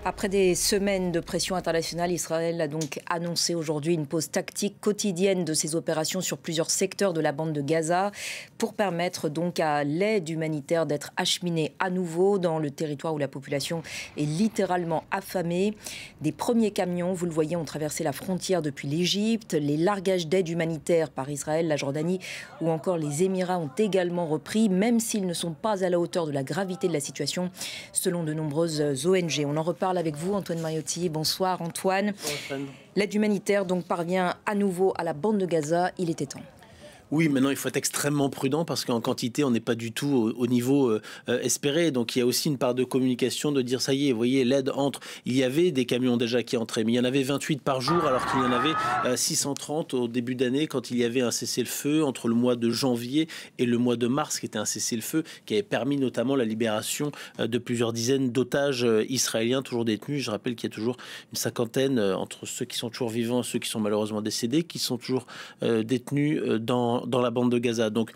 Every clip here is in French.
Après des semaines de pression internationale, Israël a donc annoncé aujourd'hui une pause tactique quotidienne de ses opérations sur plusieurs secteurs de la bande de Gaza pour permettre donc à l'aide humanitaire d'être acheminée à nouveau dans le territoire où la population est littéralement affamée. Des premiers camions, vous le voyez, ont traversé la frontière depuis l'Égypte. Les largages d'aide humanitaire par Israël, la Jordanie ou encore les Émirats ont également repris, même s'ils ne sont pas à la hauteur de la gravité de la situation, selon de nombreuses ONG. On en reparle avec vous, Antoine Mariotti. Bonsoir, Antoine. Bonsoir. L'aide humanitaire donc parvient à nouveau à la bande de Gaza. Il était temps. Oui, maintenant il faut être extrêmement prudent parce qu'en quantité on n'est pas du tout au niveau espéré. Donc il y a aussi une part de communication de dire ça y est, vous voyez, l'aide entre. Il y avait des camions déjà qui entraient, mais il y en avait 28 par jour alors qu'il y en avait 630 au début d'année quand il y avait un cessez-le-feu entre le mois de janvier et le mois de mars qui était un cessez-le-feu qui avait permis notamment la libération de plusieurs dizaines d'otages israéliens toujours détenus. Je rappelle qu'il y a toujours une cinquantaine entre ceux qui sont toujours vivants et ceux qui sont malheureusement décédés qui sont toujours détenus dans la bande de Gaza. Donc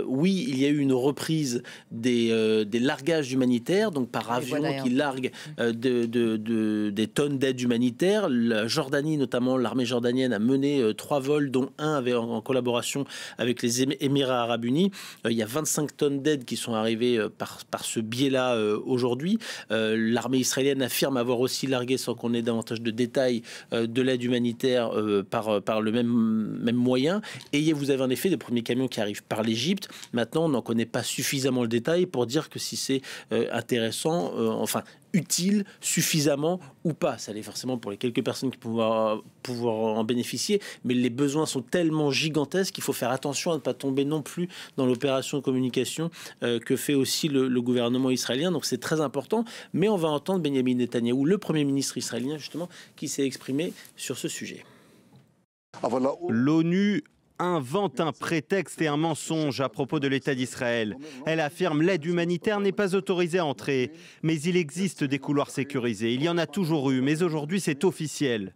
oui, il y a eu une reprise des largages humanitaires, donc par avion qui larguent des tonnes d'aide humanitaire. La Jordanie, notamment l'armée jordanienne, a mené 3 vols, dont un avait en collaboration avec les Émirats arabes unis. Il y a 25 tonnes d'aide qui sont arrivées par ce biais-là aujourd'hui. L'armée israélienne affirme avoir aussi largué, sans qu'on ait davantage de détails, de l'aide humanitaire par le même moyen. Et vous avez en effet des premiers camions qui arrivent par l'Égypte. Maintenant, on n'en connaît pas suffisamment le détail pour dire que si c'est intéressant, utile suffisamment ou pas. Ça l'est forcément pour les quelques personnes qui pouvoir en bénéficier, mais les besoins sont tellement gigantesques qu'il faut faire attention à ne pas tomber non plus dans l'opération de communication que fait aussi le gouvernement israélien. Donc c'est très important, mais on va entendre Benjamin Netanyahou, le Premier ministre israélien justement, qui s'est exprimé sur ce sujet. L'ONU invente un prétexte et un mensonge à propos de l'État d'Israël. Elle affirme l'aide humanitaire n'est pas autorisée à entrer, mais il existe des couloirs sécurisés. Il y en a toujours eu, mais aujourd'hui c'est officiel.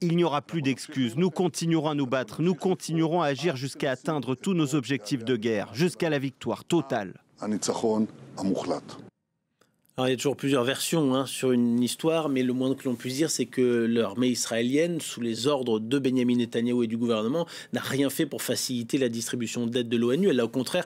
Il n'y aura plus d'excuses. Nous continuerons à nous battre. Nous continuerons à agir jusqu'à atteindre tous nos objectifs de guerre, jusqu'à la victoire totale. Alors, il y a toujours plusieurs versions sur une histoire, mais le moins que l'on puisse dire, c'est que l'armée israélienne, sous les ordres de Benjamin Netanyahou et du gouvernement, n'a rien fait pour faciliter la distribution d'aide de l'ONU. Elle l'a au contraire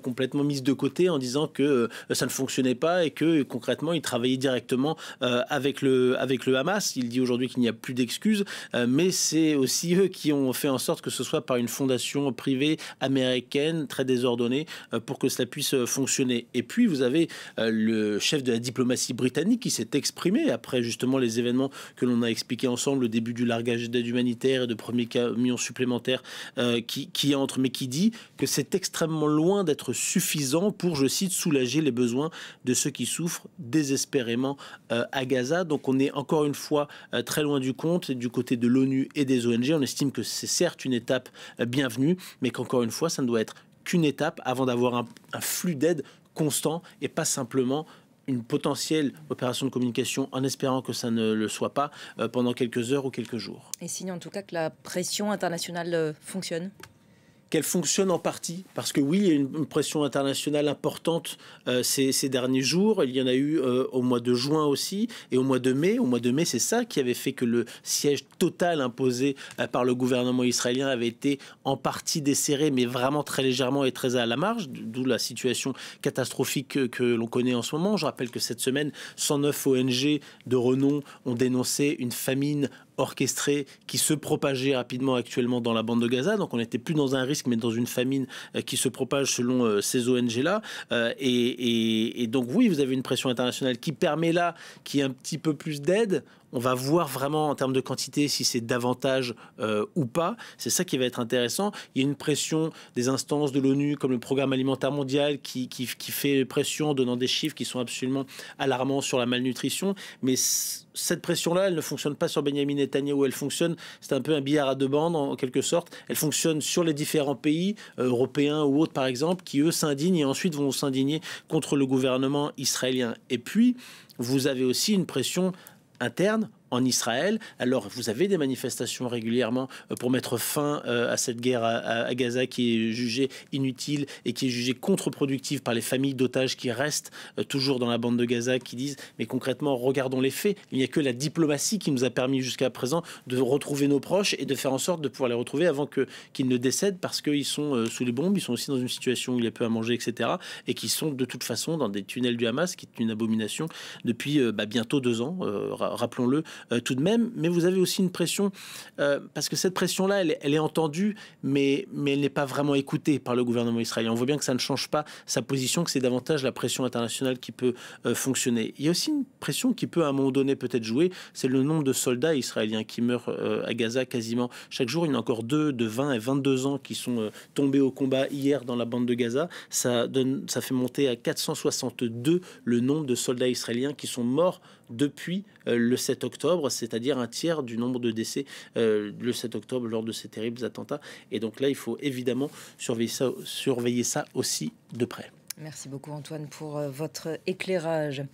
complètement mise de côté en disant que ça ne fonctionnait pas et que concrètement, il travaillait directement avec le Hamas. Il dit aujourd'hui qu'il n'y a plus d'excuses, mais c'est aussi eux qui ont fait en sorte que ce soit par une fondation privée américaine très désordonnée pour que cela puisse fonctionner. Et puis, vous avez le chef de la diplomatie britannique qui s'est exprimé après justement les événements que l'on a expliqués ensemble, le début du largage d'aide humanitaire et de premiers camions supplémentaires qui entrent, mais qui dit que c'est extrêmement loin d'être suffisant pour, je cite, soulager les besoins de ceux qui souffrent désespérément à Gaza. Donc on est encore une fois très loin du compte du côté de l'ONU et des ONG. On estime que c'est certes une étape bienvenue, mais qu'encore une fois, ça ne doit être qu'une étape avant d'avoir un flux d'aide constant et pas simplement une potentielle opération de communication en espérant que ça ne le soit pas pendant quelques heures ou quelques jours. Et signe en tout cas que la pression internationale fonctionne ? Qu'elle fonctionne en partie, parce que oui, il y a une pression internationale importante ces derniers jours. Il y en a eu au mois de juin aussi, et au mois de mai. Au mois de mai, c'est ça qui avait fait que le siège total imposé par le gouvernement israélien avait été en partie desserré, mais vraiment très légèrement et très à la marge, d'où la situation catastrophique que l'on connaît en ce moment. Je rappelle que cette semaine, 109 ONG de renom ont dénoncé une famine orchestrée qui se propageait rapidement actuellement dans la bande de Gaza. Donc on n'était plus dans un risque mais dans une famine qui se propage selon ces ONG-là. Et donc oui, vous avez une pression internationale qui permet là qu'il y ait un petit peu plus d'aide. On va voir vraiment en termes de quantité si c'est davantage ou pas. C'est ça qui va être intéressant. Il y a une pression des instances de l'ONU comme le Programme alimentaire mondial qui fait pression en donnant des chiffres qui sont absolument alarmants sur la malnutrition. Mais cette pression-là, elle ne fonctionne pas sur Benjamin Netanyahou. Elle fonctionne, c'est un peu un billard à deux bandes en quelque sorte. Elle fonctionne sur les différents pays européens ou autres par exemple qui eux s'indignent et ensuite vont s'indigner contre le gouvernement israélien. Et puis, vous avez aussi une pression interne en Israël. Alors, vous avez des manifestations régulièrement pour mettre fin à cette guerre à Gaza qui est jugée inutile et qui est jugée contre-productive par les familles d'otages qui restent toujours dans la bande de Gaza, qui disent mais concrètement, regardons les faits. Il n'y a que la diplomatie qui nous a permis jusqu'à présent de retrouver nos proches et de faire en sorte de pouvoir les retrouver avant qu'ils ne décèdent, parce qu'ils sont sous les bombes, ils sont aussi dans une situation où il y a peu à manger, etc. Et qui sont de toute façon dans des tunnels du Hamas, qui est une abomination depuis bientôt 2 ans, rappelons-le tout de même. Mais vous avez aussi une pression, parce que cette pression-là, elle est entendue, mais elle n'est pas vraiment écoutée par le gouvernement israélien. On voit bien que ça ne change pas sa position, que c'est davantage la pression internationale qui peut fonctionner. Il y a aussi une pression qui peut à un moment donné peut-être jouer, c'est le nombre de soldats israéliens qui meurent à Gaza quasiment chaque jour. Il y en a encore 2 de 20 et 22 ans qui sont tombés au combat hier dans la bande de Gaza. Ça fait monter à 462 le nombre de soldats israéliens qui sont morts depuis le 7 octobre, c'est-à-dire un tiers du nombre de décès le 7 octobre lors de ces terribles attentats. Et donc là, il faut évidemment surveiller ça aussi de près. Merci beaucoup Antoine pour votre éclairage.